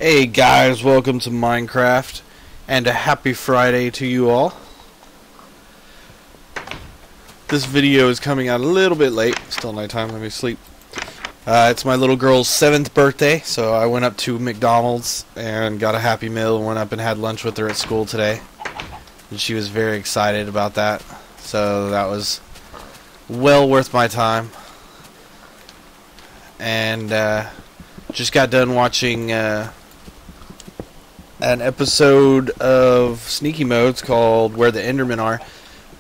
Hey guys, welcome to Minecraft, and a happy Friday to you all. This video is coming out a little bit late, still nighttime, let me sleep. It's my little girl's 7th birthday, so I went up to McDonald's and got a Happy Meal and went up and had lunch with her at school today. And she was very excited about that, so that was well worth my time. And just got done watching an episode of Sneaky Modes called Where the Endermen Are.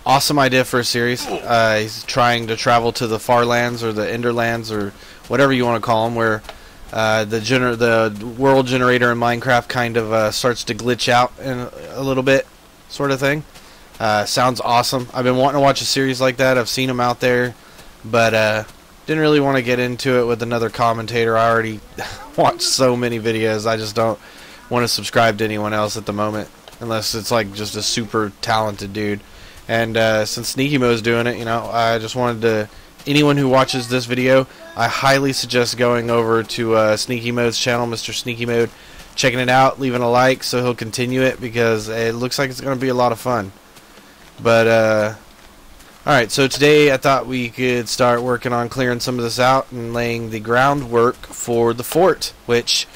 Awesome idea for a series. He's trying to travel to the far lands, or the Enderlands, or whatever you want to call them, where the world generator in Minecraft kind of starts to glitch out in a little bit, sort of thing. Sounds awesome. I've been wanting to watch a series like that. I've seen them out there, but didn't really want to get into it with another commentator. I already watched so many videos. I just don't want to subscribe to anyone else at the moment, unless it's like just a super talented dude. And since Sneaky Mo's doing it, you know, I just wanted to, anyone who watches this video, I highly suggest going over to Sneaky Mo's channel, Mr. Sneaky Mode, checking it out, leaving a like so he'll continue it, because it looks like it's going to be a lot of fun. But alright, so today I thought we could start working on clearing some of this out and laying the groundwork for the fort, which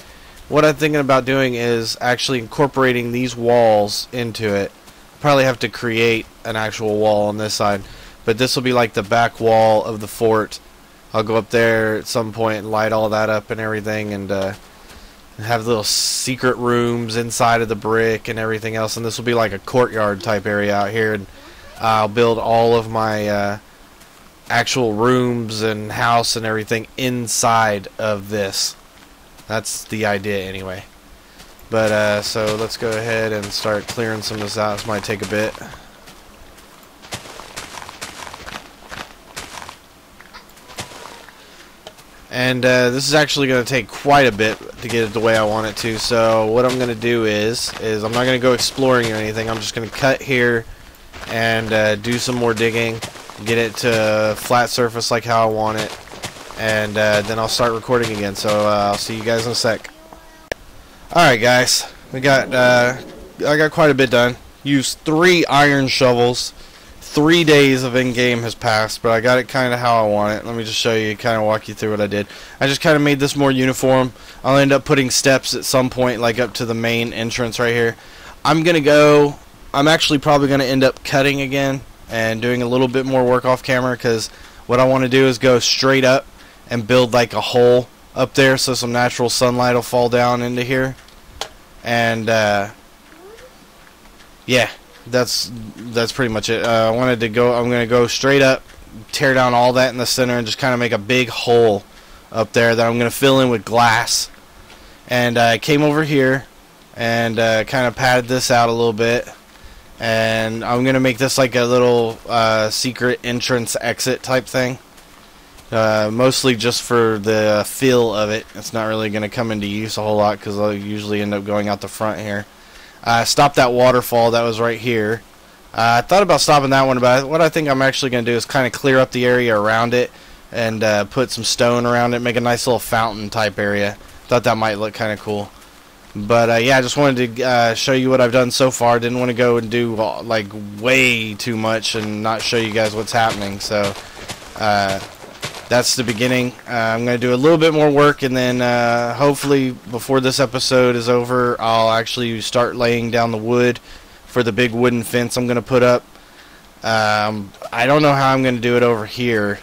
what I'm thinking about doing is actually incorporating these walls into it. Probably have to create an actual wall on this side, but this will be like the back wall of the fort. I'll go up there at some point and light all that up and everything, and have little secret rooms inside of the brick and everything else, and this will be like a courtyard type area out here, and I'll build all of my actual rooms and house and everything inside of this. That's the idea anyway. But so let's go ahead and start clearing some of this out. This might take a bit. And this is actually going to take quite a bit to get it the way I want it to. So what I'm going to do is I'm not going to go exploring or anything. I'm just going to cut here and do some more digging, get it to flat surface like how I want it, and then I'll start recording again. So I'll see you guys in a sec. Alright guys, I got quite a bit done. Used 3 iron shovels. 3 days of in-game has passed, but I got it kind of how I want it. Let me just show you, kind of walk you through what I did. I just kind of made this more uniform. I'll end up putting steps at some point, like up to the main entrance right here. I'm actually probably going to end up cutting again and doing a little bit more work off camera, because what I want to do is go straight up and build like a hole up there so some natural sunlight will fall down into here. And yeah, that's pretty much it. I'm going to go straight up, tear down all that in the center, and just kind of make a big hole up there that I'm going to fill in with glass. And I came over here and kind of padded this out a little bit, and I'm going to make this like a little secret entrance exit type thing. Mostly just for the feel of it. It's not really going to come into use a whole lot, because I'll usually end up going out the front here. Stop that waterfall that was right here. I thought about stopping that one, but what I think I'm actually going to do is kind of clear up the area around it and put some stone around it, make a nice little fountain type area. Thought that might look kind of cool. But yeah, I just wanted to show you what I've done so far. Didn't want to go and do like way too much and not show you guys what's happening. So that's the beginning. I'm going to do a little bit more work, and then hopefully before this episode is over, I'll actually start laying down the wood for the big wooden fence I'm going to put up. I don't know how I'm going to do it over here.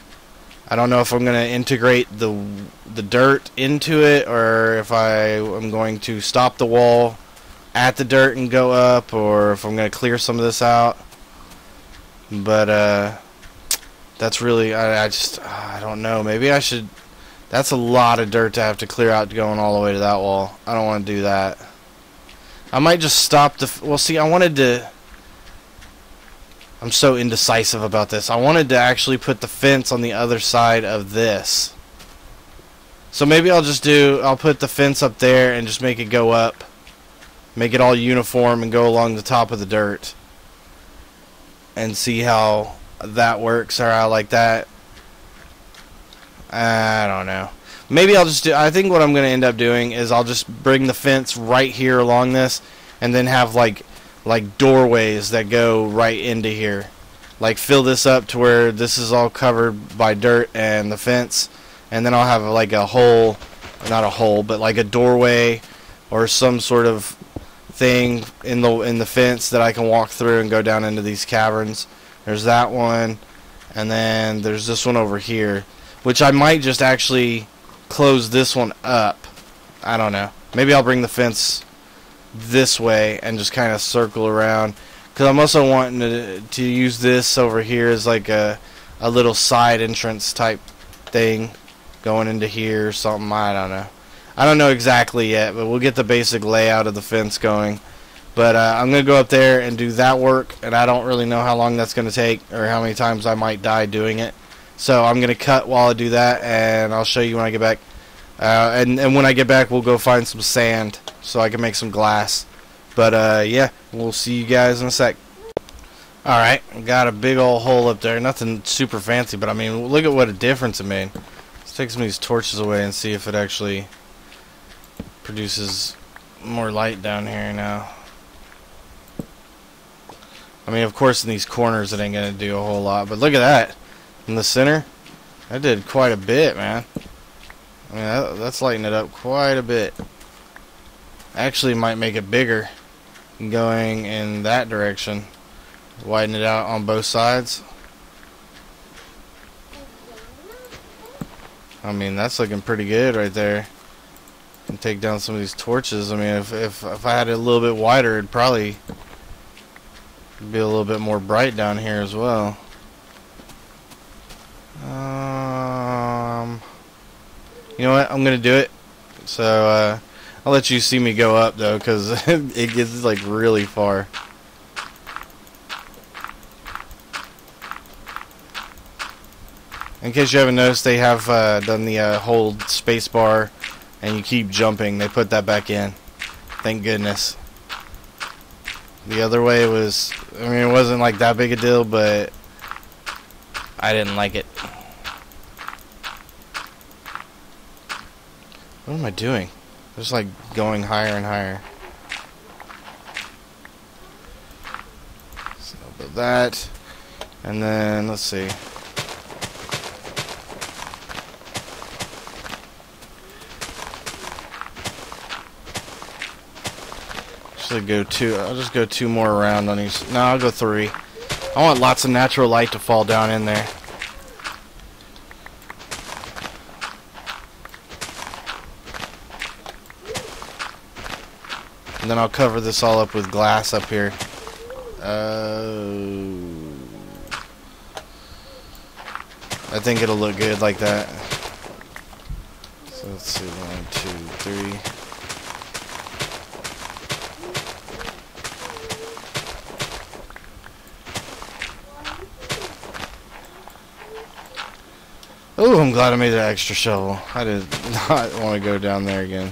I don't know if I'm going to integrate the dirt into it, or if I am going to stop the wall at the dirt and go up, or if I'm going to clear some of this out. But that's really, I don't know. Maybe I should. That's a lot of dirt to have to clear out going all the way to that wall. I don't want to do that. I might just stop the. Well, see, I'm so indecisive about this. I wanted to actually put the fence on the other side of this. So maybe I'll put the fence up there and just make it go up. Make it all uniform and go along the top of the dirt. And see how that works, or how like that. I don't know. maybe I'll just do, I think what I'm going to end up doing is I'll just bring the fence right here along this, and then have like doorways that go right into here. Like fill this up to where this is all covered by dirt and the fence, and then I'll have like a hole, not a hole, but like a doorway or some sort of thing in the fence that I can walk through and go down into these caverns. There's that one, and then there's this one over here, which I might just actually close this one up. I don't know. Maybe I'll bring the fence this way and just kind of circle around, because I'm also wanting to use this over here as like a little side entrance type thing going into here or something. I don't know exactly yet, but we'll get the basic layout of the fence going. But I'm going to go up there and do that work, and I don't really know how long that's going to take or how many times I might die doing it. So I'm going to cut while I do that, and I'll show you when I get back. And when I get back, we'll go find some sand so I can make some glass. But yeah, we'll see you guys in a sec. Alright, got a big old hole up there. Nothing super fancy, but I mean, look at what a difference it made. Let's take some of these torches away and see if it actually produces more light down here now. I mean, of course, in these corners it ain't gonna do a whole lot, but look at that. In the center, that did quite a bit, man. I mean, that's lighting it up quite a bit. Actually, might make it bigger going in that direction. Widen it out on both sides. I mean, that's looking pretty good right there. And take down some of these torches. I mean, if I had it a little bit wider, it'd probably be a little bit more bright down here as well. You know what? I'm gonna do it. So I'll let you see me go up though, because it gets like really far. In case you haven't noticed, they have done the hold spacebar and you keep jumping. They put that back in. Thank goodness. The other way was, I mean, it wasn't like that big a deal, but I didn't like it. What am I doing? Just like going higher and higher. So about that, and then let's see. I'll just go two more around on each. No, I'll go three. I want lots of natural light to fall down in there. And then I'll cover this all up with glass up here. I think it'll look good like that. So let's see, 1, 2, 3. Oh, I'm glad I made that extra shovel. I did not want to go down there again.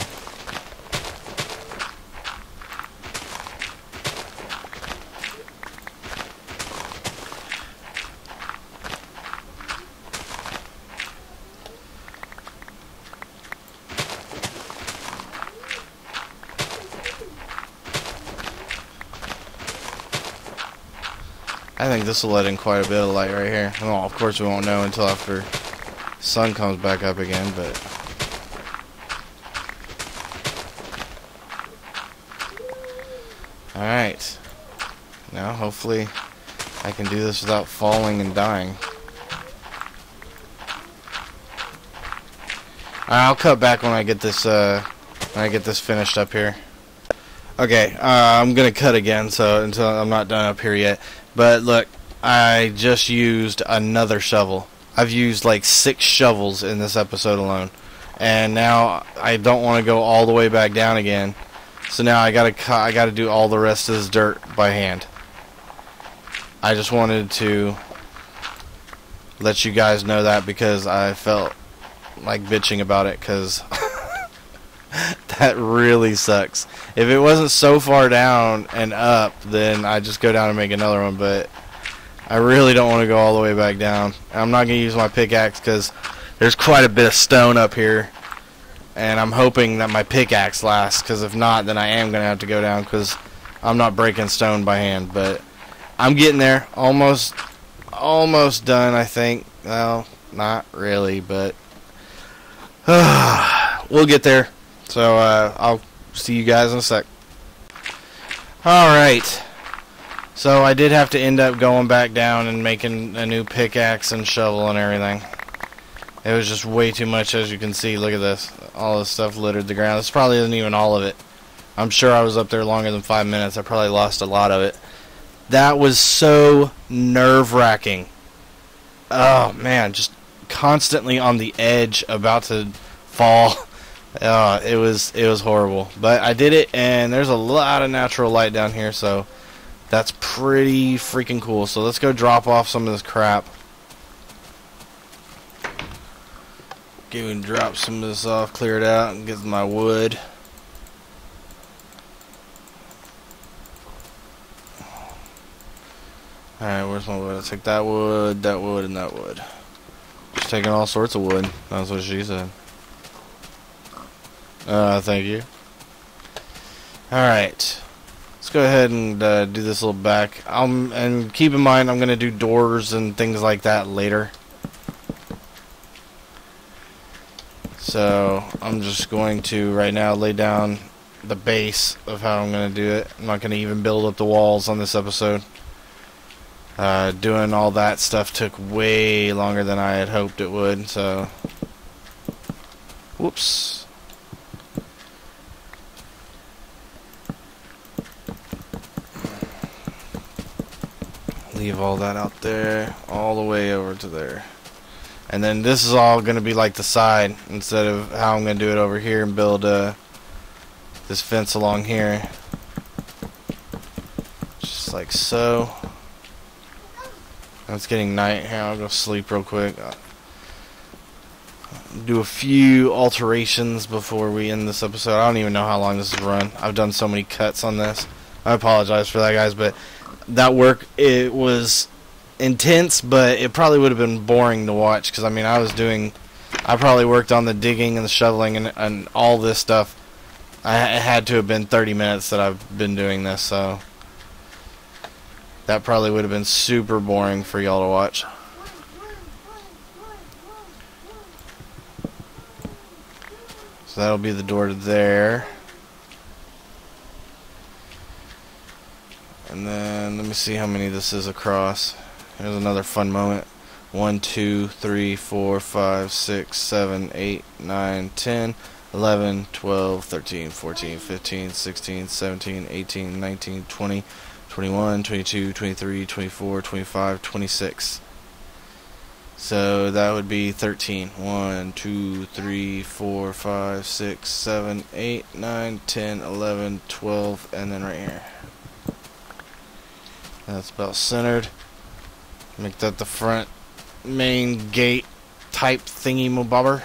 I think this will let in quite a bit of light right here. Well, of course we won't know until after sun comes back up again, but alright, now hopefully I can do this without falling and dying. I'll cut back when I get this finished up here. Okay, I'm gonna cut again, so until I'm not done up here yet. But look, I just used another shovel. I've used like 6 shovels in this episode alone, and now I don't want to go all the way back down again. So now I gotta do all the rest of this dirt by hand. I just wanted to let you guys know that because I felt like bitching about it, because that really sucks. If it wasn't so far down and up, then I'd just go down and make another one, but I really don't want to go all the way back down. I'm not going to use my pickaxe because there's quite a bit of stone up here, and I'm hoping that my pickaxe lasts, because if not, then I am going to have to go down, because I'm not breaking stone by hand. But I'm getting there. Almost done, I think. Well, not really, but we'll get there. So I'll see you guys in a sec. Alright. So I did have to end up going back down and making a new pickaxe and shovel and everything. It was just way too much, as you can see. Look at this. All this stuff littered the ground. This probably isn't even all of it. I'm sure I was up there longer than 5 minutes. I probably lost a lot of it. That was so nerve-wracking. Oh, man. Just constantly on the edge, about to fall. It was horrible. But I did it, and there's a lot of natural light down here, so that's pretty freaking cool. So let's go drop off some of this crap. Go and drop some of this off, clear it out, and get my wood. Alright, where's my wood? I take that wood, and that wood. Just taking all sorts of wood. That's what she said. Thank you. Alright. Let's go ahead and do this little back. And keep in mind, I'm going to do doors and things like that later. So, I'm just going to, right now, lay down the base of how I'm going to do it. I'm not going to even build up the walls on this episode. Doing all that stuff took way longer than I had hoped it would, so... Whoops. Leave all that out there, all the way over to there. And then this is all going to be like the side, instead of how I'm going to do it over here and build this fence along here. Just like so. It's getting night here. I'll go sleep real quick. Do a few alterations before we end this episode. I don't even know how long this has run. I've done so many cuts on this. I apologize for that, guys, but that work, it was intense, but it probably would have been boring to watch, because I mean, I probably worked on the digging and the shoveling and all this stuff. It had to have been 30 minutes that I've been doing this, so that probably would have been super boring for y'all to watch. So that'll be the door to there. And then let me see how many this is across. Here's another fun moment. 1, 2, 3, 4, 5, 6, 7, 8, 9, 10, 11, 12, 13, 14, 15, 16, 17, 18, 19, 20, 21, 22, 23, 24, 25, 26. So that would be 13. 1, 2, 3, 4, 5, 6, 7, 8, 9, 10, 11, 12, and then right here. That's about centered. Make that the front main gate type thingy mobobber.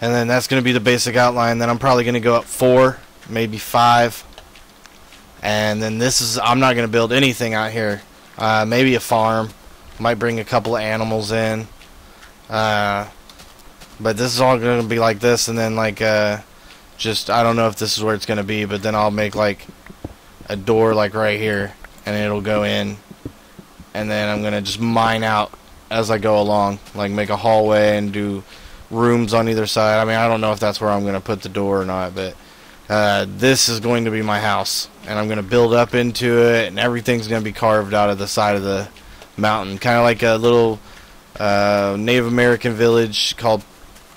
And then that's going to be the basic outline. Then I'm probably going to go up 4, maybe 5. And then this is, I'm not going to build anything out here. Maybe a farm. Might bring a couple of animals in. But this is all going to be like this. And then like, just, I don't know if this is where it's going to be. But then I'll make like a door like right here. And it'll go in. And then I'm going to just mine out as I go along. Like make a hallway and do rooms on either side. I mean, I don't know if that's where I'm going to put the door or not. But this is going to be my house. And I'm going to build up into it. And everything's going to be carved out of the side of the mountain. Kind of like a little Native American village called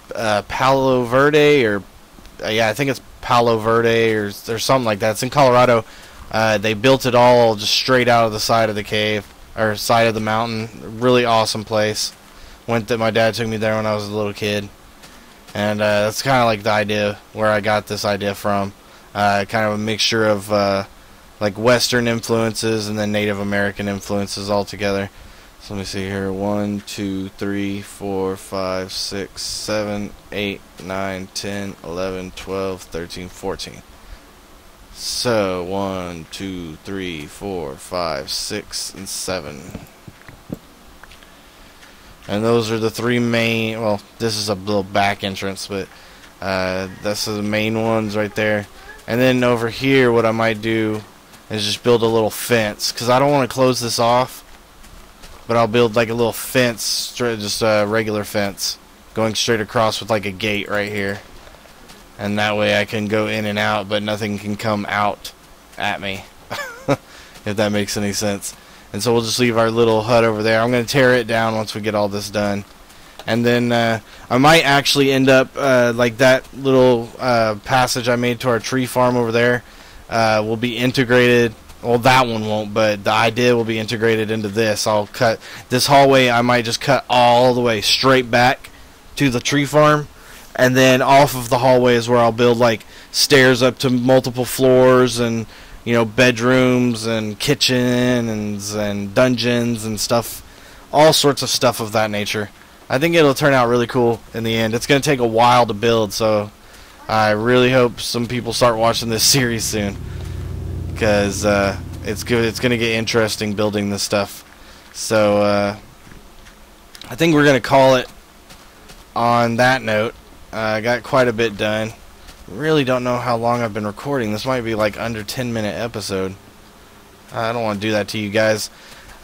Palo Verde. Or yeah, I think it's Palo Verde or something like that. It's in Colorado. They built it all just straight out of the side of the cave. Or side of the mountain. Really awesome place. My dad took me there when I was a little kid. And that's kind of like the idea where I got this idea from. Kind of a mixture of like Western influences and then Native American influences all together. So let me see here. 1, 2, 3, 4, 5, 6, 7, 8, 9, 10, 11, 12, 13, 14. So 1, 2, 3, 4, 5, 6, and 7. And those are the three main, well, this is a little back entrance, but that's the main ones right there. And then over here, what I might do is just build a little fence, because I don't want to close this off, but I'll build like a little fence, straight, just a regular fence, going straight across with like a gate right here. And that way I can go in and out, but nothing can come out at me, if that makes any sense. And so we'll just leave our little hut over there. I'm going to tear it down once we get all this done. And then I might actually end up like that little passage I made to our tree farm over there will be integrated. Well, that one won't, but the idea will be integrated into this. I'll cut this hallway. I might just cut all the way straight back to the tree farm. And then off of the hallway is where I'll build like stairs up to multiple floors and, you know, bedrooms and kitchens and dungeons and stuff, all sorts of stuff of that nature. I think it'll turn out really cool in the end. It's going to take a while to build, so I really hope some people start watching this series soon, because it's good. It's going to get interesting building this stuff. So I think we're going to call it on that note. I got quite a bit done. Really don't know how long I've been recording. This might be like under 10-minute episode. I don't want to do that to you guys.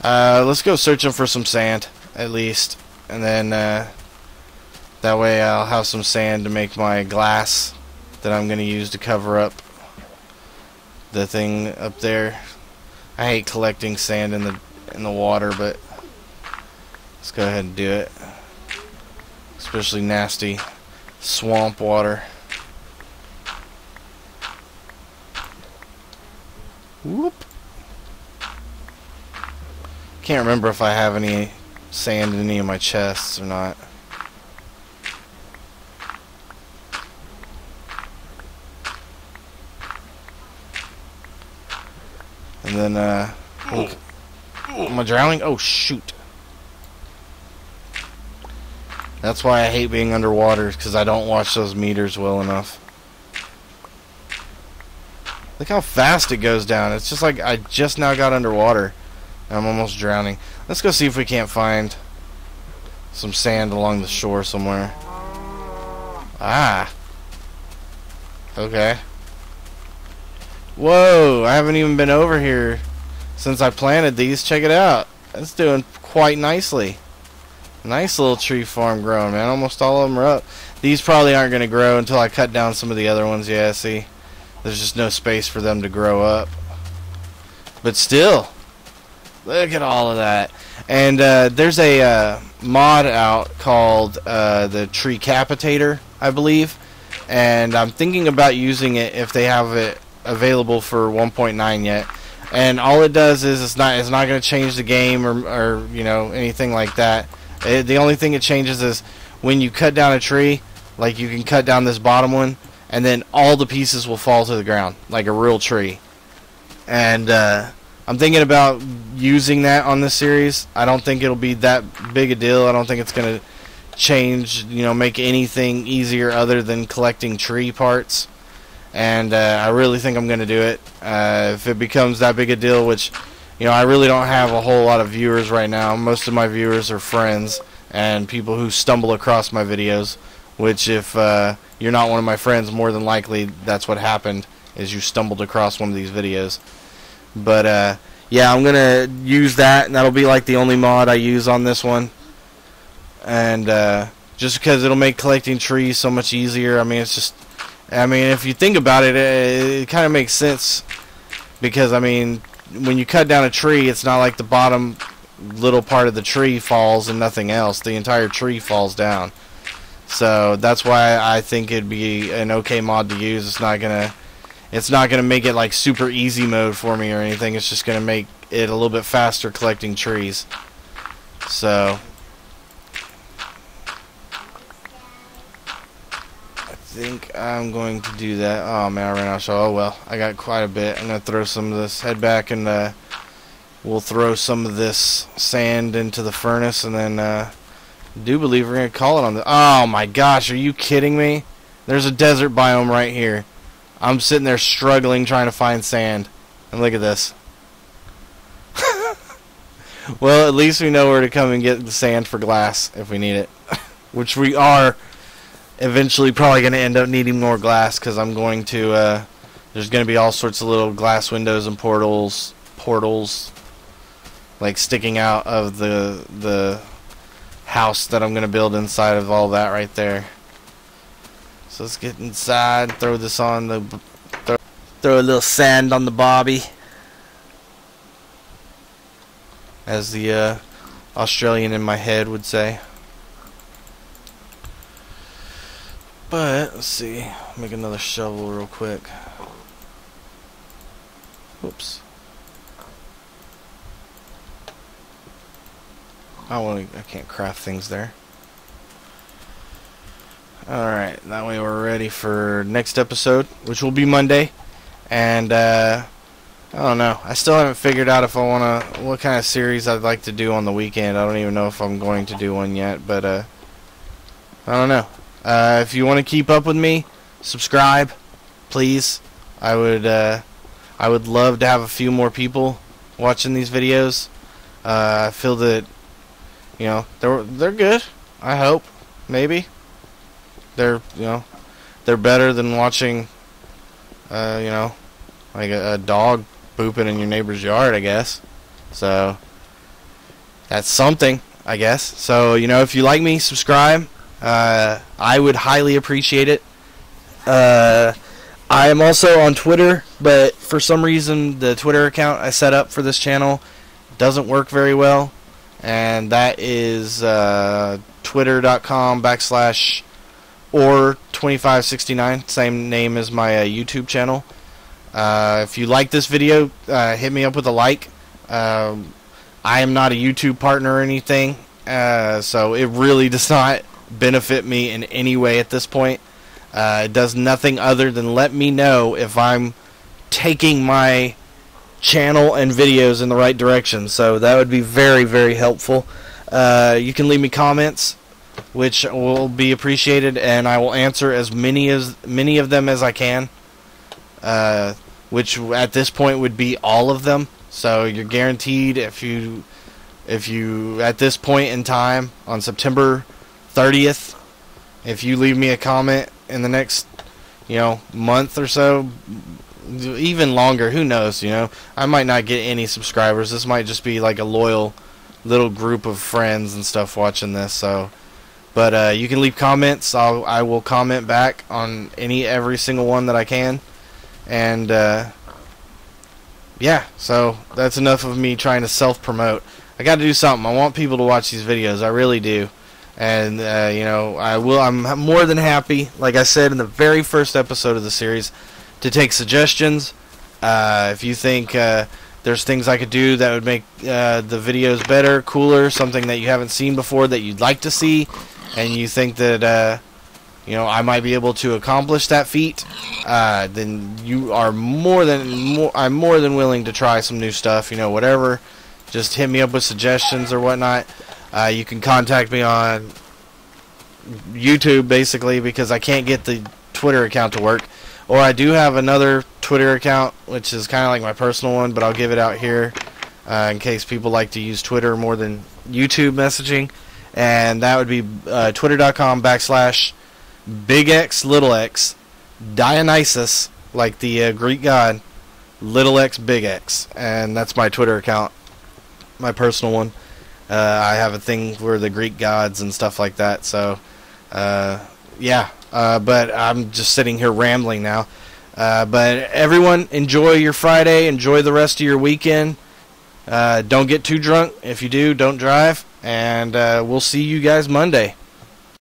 Let's go searching for some sand at least, and then that way I'll have some sand to make my glass that I'm going to use to cover up the thing up there. I hate collecting sand in the water, but let's go ahead and do it. Especially nasty swamp water. Whoop. Can't remember if I have any sand in any of my chests or not. And then look. Am I drowning? Oh shoot. That's why I hate being underwater, because I don't watch those meters well enough. Look how fast it goes down. It's just like I just now got underwater. And I'm almost drowning. Let's go see if we can't find some sand along the shore somewhere. Ah. Okay. Whoa, I haven't even been over here since I planted these. Check it out. It's doing quite nicely. Nice little tree farm growing, man. Almost all of them are up. These probably aren't going to grow until I cut down some of the other ones. Yeah, see? There's just no space for them to grow up. But still, look at all of that. And there's a mod out called the Tree Capitator, I believe. And I'm thinking about using it if they have it available for 1.9 yet. And all it does is it's not going to change the game or you know, anything like that. The only thing it changes is when you cut down a tree, like you can cut down this bottom one, and then all the pieces will fall to the ground, like a real tree. And I'm thinking about using that on this series. I don't think it'll be that big a deal. I don't think it's going to change, you know, make anything easier other than collecting tree parts. And I really think I'm going to do it. If it becomes that big a deal, which, you know, I really don't have a whole lot of viewers right now. Most of my viewers are friends and people who stumble across my videos, which if you're not one of my friends, more than likely that's what happened, is you stumbled across one of these videos. But yeah, I'm going to use that, and that'll be like the only mod I use on this one. And just because it'll make collecting trees so much easier. I mean, it's just, I mean, if you think about it, it kind of makes sense. Because, I mean, when you cut down a tree, it's not like the bottom little part of the tree falls and nothing else. The entire tree falls down. So that's why I think it'd be an okay mod to use. It's not gonna make it like super easy mode for me or anything. It's just gonna make it a little bit faster collecting trees. So I think I'm going to do that. Oh man, I ran out of shot. Oh well, I got quite a bit. I'm gonna throw some of this. Head back and we'll throw some of this sand into the furnace, and then I do believe we're gonna call it on the. Oh my gosh, are you kidding me? There's a desert biome right here. I'm sitting there struggling trying to find sand, and look at this. Well, at least we know where to come and get the sand for glass if we need it. Which we are eventually probably going to end up needing more glass, because I'm going to, there's going to be all sorts of little glass windows and portals, like sticking out of the house that I'm going to build inside of all that right there. So let's get inside, throw this on the, throw a little sand on the bobby, as the Australian in my head would say. But let's see, make another shovel real quick. Oops. I can't craft things there. Alright, that way we're ready for next episode, which will be Monday. And I don't know, I still haven't figured out if I want to, what kind of series I'd like to do on the weekend. I don't even know if I'm going to do one yet, but I don't know. If you want to keep up with me, subscribe, please. I would love to have a few more people watching these videos. I feel that, you know, they're good. I hope, maybe they're, you know, they're better than watching, you know, like a dog pooping in your neighbor's yard, I guess. So that's something, I guess. So, you know, if you like me, subscribe. I would highly appreciate it. I am also on Twitter, but for some reason the Twitter account I set up for this channel doesn't work very well, and that is twitter.com/or2569, same name as my YouTube channel. If you like this video, hit me up with a like. I am not a YouTube partner or anything, so it really does not benefit me in any way at this point. It does nothing other than let me know if I'm taking my channel and videos in the right direction, so that would be very, very helpful. You can leave me comments, which will be appreciated, and I will answer as many of them as I can, which at this point would be all of them. So you're guaranteed, if you at this point in time on September 30th, if you leave me a comment in the next, you know, month or so, even longer, who knows, you know, I might not get any subscribers. This might just be like a loyal little group of friends and stuff watching this. So, but you can leave comments. I will comment back on every single one that I can. And yeah, so that's enough of me trying to self-promote. I got to do something. I want people to watch these videos. I really do. And you know, I'm more than happy, like I said in the very first episode of the series, to take suggestions. If you think there's things I could do that would make the videos better, cooler, something that you haven't seen before that you'd like to see, and you think that you know, I might be able to accomplish that feat, then you are I'm more than willing to try some new stuff. You know, whatever. Just hit me up with suggestions or whatnot. You can contact me on YouTube, basically, because I can't get the Twitter account to work. Or I do have another Twitter account, which is kind of like my personal one, but I'll give it out here in case people like to use Twitter more than YouTube messaging. And that would be twitter.com/big X Dionysus, like the Greek god, little x big X. And that's my Twitter account, my personal one. I have a thing for the Greek gods and stuff like that. So, yeah. But I'm just sitting here rambling now. But everyone, enjoy your Friday. Enjoy the rest of your weekend. Don't get too drunk. If you do, don't drive. And we'll see you guys Monday.